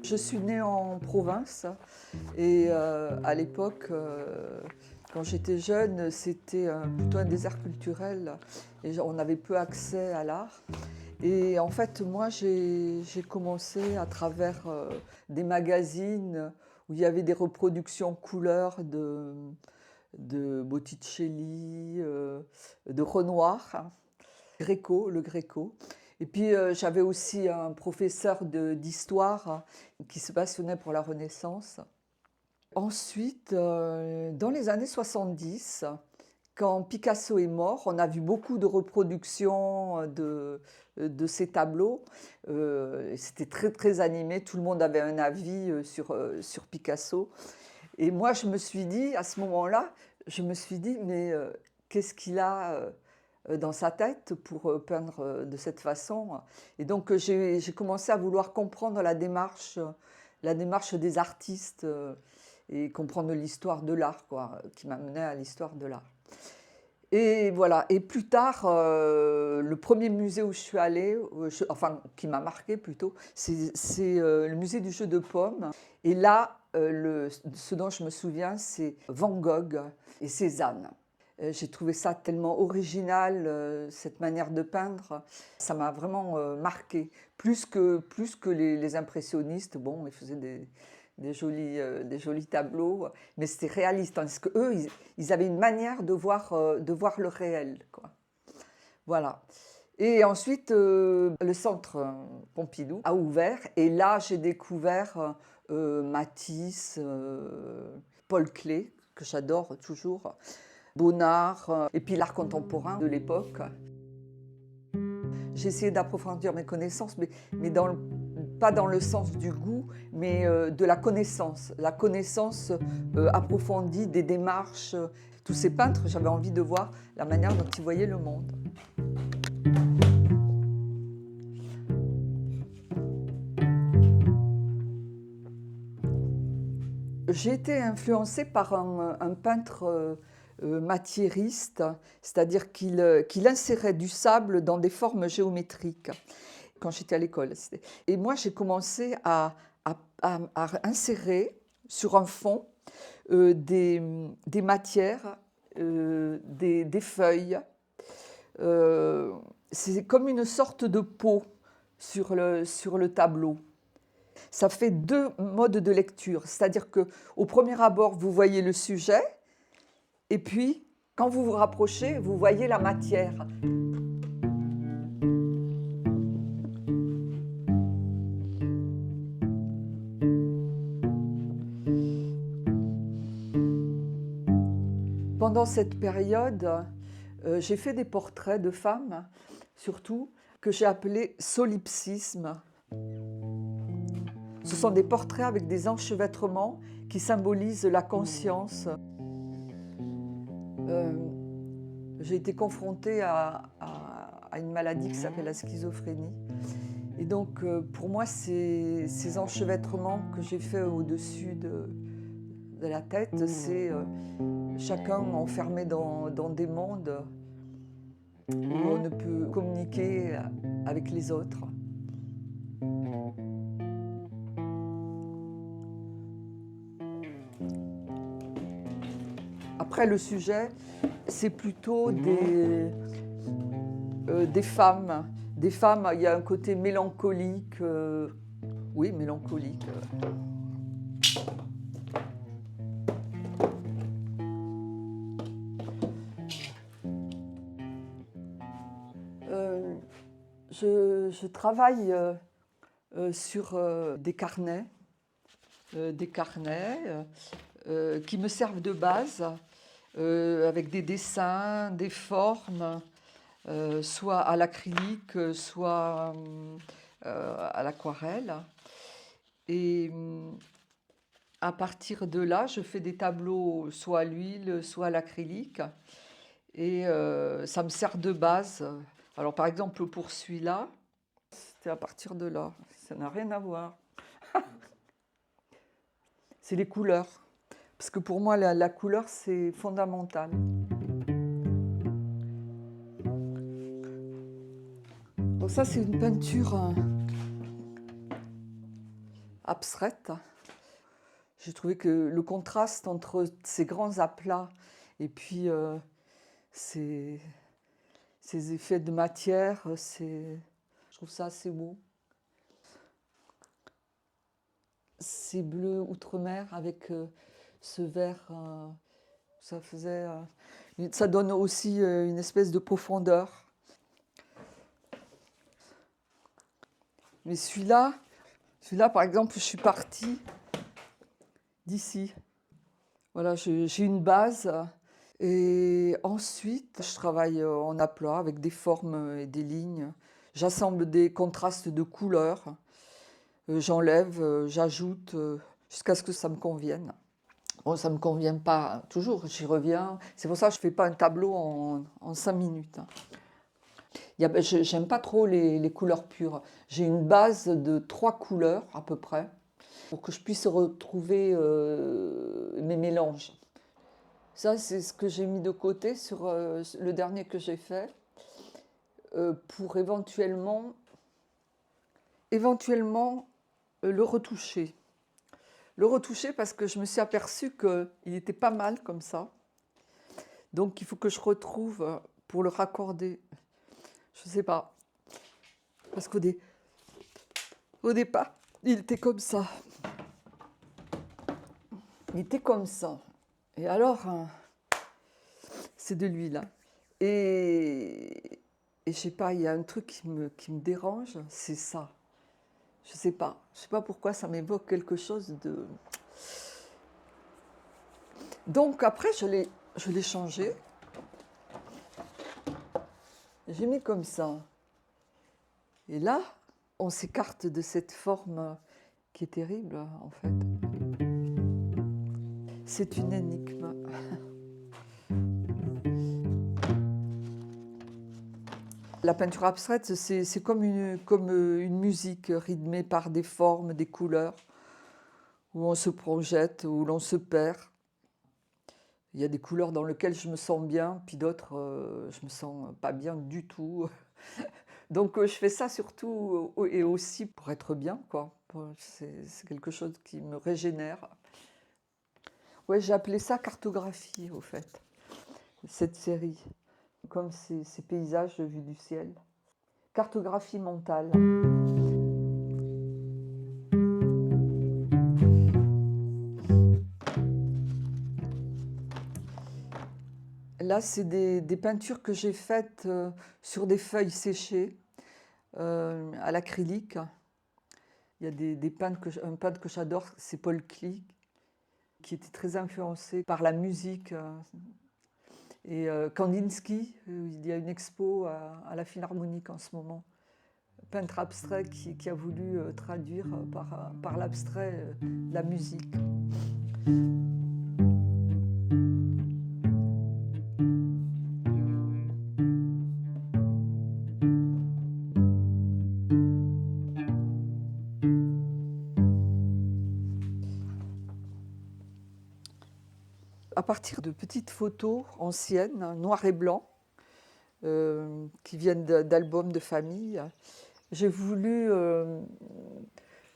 Je suis née en province et à l'époque, quand j'étais jeune, c'était plutôt un désert culturel et on avait peu accès à l'art. Et en fait, moi, j'ai commencé à travers des magazines où il y avait des reproductions couleurs de Botticelli, de Renoir, hein, le Gréco. Et puis j'avais aussi un professeur d'histoire qui se passionnait pour la Renaissance. Ensuite, dans les années 70, quand Picasso est mort, on a vu beaucoup de reproductions de ces tableaux. C'était très très animé, tout le monde avait un avis sur Picasso. Et moi, je me suis dit, à ce moment-là, je me suis dit, mais qu'est-ce qu'il a dans sa tête pour peindre de cette façon? Et donc, j'ai commencé à vouloir comprendre la démarche des artistes et comprendre l'histoire de l'art, quoi, qui m'a mené à l'histoire de l'art. Et voilà. Et plus tard, le premier musée où je suis allée, enfin qui m'a marqué plutôt, c'est le musée du jeu de paume. Et là, ce dont je me souviens, c'est Van Gogh et Cézanne. J'ai trouvé ça tellement original, cette manière de peindre. Ça m'a vraiment marqué. Plus que les impressionnistes. Bon, ils faisaient des jolis tableaux, mais c'était réaliste. Parce qu'eux, ils avaient une manière de voir le réel, quoi. Voilà. Et ensuite, le centre Pompidou a ouvert. Et là, j'ai découvert Matisse, Paul Klee, que j'adore toujours, Bonnard, et puis l'art contemporain de l'époque. J'ai essayé d'approfondir mes connaissances, mais pas dans le sens du goût, mais de la connaissance approfondie des démarches. Tous ces peintres, j'avais envie de voir la manière dont ils voyaient le monde. J'ai été influencée par un peintre matiériste, c'est-à-dire qu'il insérait du sable dans des formes géométriques quand j'étais à l'école. Et moi, j'ai commencé à insérer sur un fond des matières, des feuilles. C'est comme une sorte de peau sur le tableau. Ça fait deux modes de lecture, c'est-à-dire qu'au premier abord, vous voyez le sujet, et puis, quand vous vous rapprochez, vous voyez la matière. Pendant cette période, j'ai fait des portraits de femmes, surtout, que j'ai appelés solipsisme. Ce sont des portraits avec des enchevêtrements qui symbolisent la conscience. J'ai été confrontée à une maladie qui s'appelle la schizophrénie. Et donc, pour moi, ces enchevêtrements que j'ai faits au-dessus de la tête, c'est chacun enfermé dans des mondes où on ne peut communiquer avec les autres. Après, le sujet, c'est plutôt des femmes. Des femmes, il y a un côté mélancolique. Oui, mélancolique. Je travaille sur des carnets qui me servent de base, avec des dessins, des formes, soit à l'acrylique, soit à l'aquarelle. Et à partir de là, je fais des tableaux soit à l'huile, soit à l'acrylique. Et ça me sert de base. Alors par exemple pour celui-là, c'était à partir de là. Ça n'a rien à voir. C'est les couleurs. Parce que pour moi, la couleur, c'est fondamental. Donc ça, c'est une peinture abstraite. J'ai trouvé que le contraste entre ces grands aplats et puis ces effets de matière, je trouve ça assez beau. Ces bleus outre-mer avec ce vert, ça faisait, ça donne aussi une espèce de profondeur. Mais celui-là, par exemple, je suis partie d'ici. Voilà, j'ai une base. Et ensuite, je travaille en aplat avec des formes et des lignes. J'assemble des contrastes de couleurs. J'enlève, j'ajoute, jusqu'à ce que ça me convienne. Bon, ça ne me convient pas toujours, j'y reviens. C'est pour ça que je ne fais pas un tableau en 5 minutes. J'aime pas trop les couleurs pures. J'ai une base de 3 couleurs à peu près pour que je puisse retrouver mes mélanges. Ça, c'est ce que j'ai mis de côté sur le dernier que j'ai fait pour éventuellement le retoucher. Le retoucher parce que je me suis aperçue qu'il était pas mal comme ça. Donc il faut que je retrouve pour le raccorder. Je ne sais pas. Parce au départ, il était comme ça. Il était comme ça. Et alors, c'est de l'huile. Et je sais pas, il y a un truc qui me dérange, c'est ça. Je sais pas. Je sais pas pourquoi ça m'évoque quelque chose de. Donc après, je l'ai changé. J'ai mis comme ça. Et là, on s'écarte de cette forme qui est terrible, en fait. C'est une énigme. La peinture abstraite, c'est comme une musique rythmée par des formes, des couleurs, où on se projette, où l'on se perd. Il y a des couleurs dans lesquelles je me sens bien, puis d'autres, je me sens pas bien du tout. Donc je fais ça surtout et aussi pour être bien, quoi. C'est quelque chose qui me régénère. Ouais, j'ai appelé ça cartographie, au fait, cette série, comme ces paysages vus du ciel. Cartographie mentale. Là, c'est des peintures que j'ai faites sur des feuilles séchées à l'acrylique. Il y a un peintre que j'adore, c'est Paul Klee, qui était très influencé par la musique. Et Kandinsky, il y a une expo à la Philharmonique en ce moment. Peintre abstrait qui a voulu traduire par l'abstrait la musique. À partir de petites photos anciennes, noir et blanc, qui viennent d'albums de famille, j'ai voulu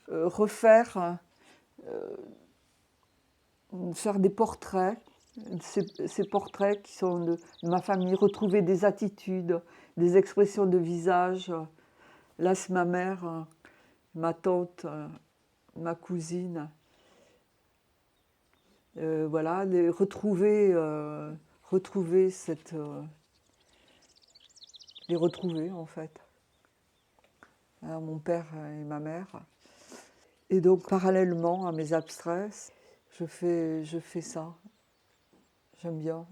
refaire faire des portraits, ces portraits qui sont de ma famille, retrouver des attitudes, des expressions de visage. Là, c'est ma mère, ma tante, ma cousine. Voilà, retrouver cette. Les retrouver en fait. Alors, mon père et ma mère. Et donc, parallèlement à mes abstraits, je fais ça. J'aime bien.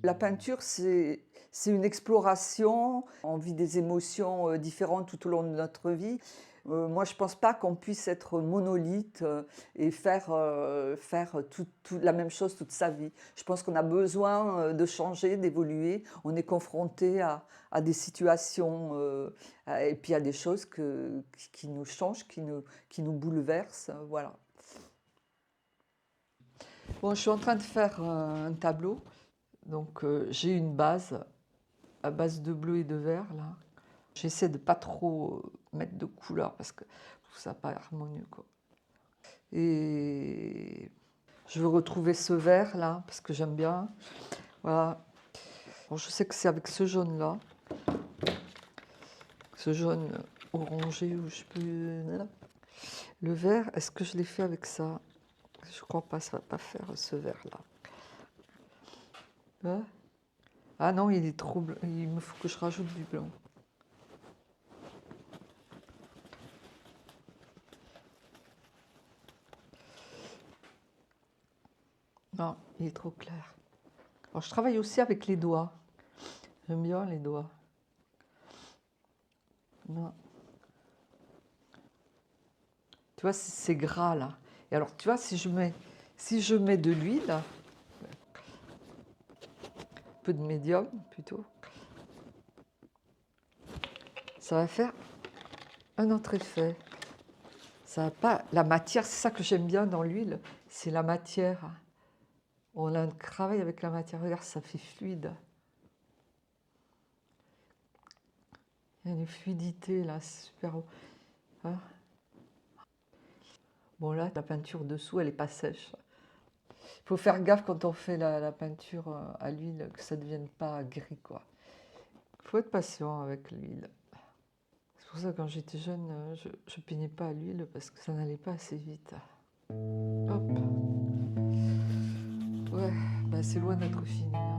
La peinture, c'est une exploration. On vit des émotions différentes tout au long de notre vie. Moi, je ne pense pas qu'on puisse être monolithe et faire la même chose toute sa vie. Je pense qu'on a besoin de changer, d'évoluer. On est confronté à des situations et puis à des choses qui nous changent, qui nous bouleversent. Voilà. Bon, je suis en train de faire un tableau Donc j'ai une base à base de bleu et de vert là. J'essaie de pas trop mettre de couleurs parce que je trouve ça pas harmonieux quoi. Et je veux retrouver ce vert là parce que j'aime bien. Voilà. Bon, je sais que c'est avec ce jaune là, ce jaune orangé ou je sais plus. Le vert, est-ce que je l'ai fait avec ça? Je crois pas, ça va pas faire ce vert là. Hein? Ah non, il est trop blanc. Il me faut que je rajoute du blanc. Non, il est trop clair. Alors, je travaille aussi avec les doigts. J'aime bien les doigts. Non. Tu vois, c'est gras là. Et alors, tu vois, si je mets de l'huile, un peu de médium plutôt, ça va faire un autre effet. Ça va pas. La matière, c'est ça que j'aime bien dans l'huile, c'est la matière. On a un travail avec la matière. Regarde, ça fait fluide. Il y a une fluidité là, c'est super. Hein. Bon là, la peinture dessous, elle n'est pas sèche. Il faut faire gaffe quand on fait la peinture à l'huile, que ça ne devienne pas gris, quoi. Il faut être patient avec l'huile. C'est pour ça que quand j'étais jeune, je ne peignais pas à l'huile parce que ça n'allait pas assez vite. Hop. Ouais, bah c'est loin d'être fini. Hein.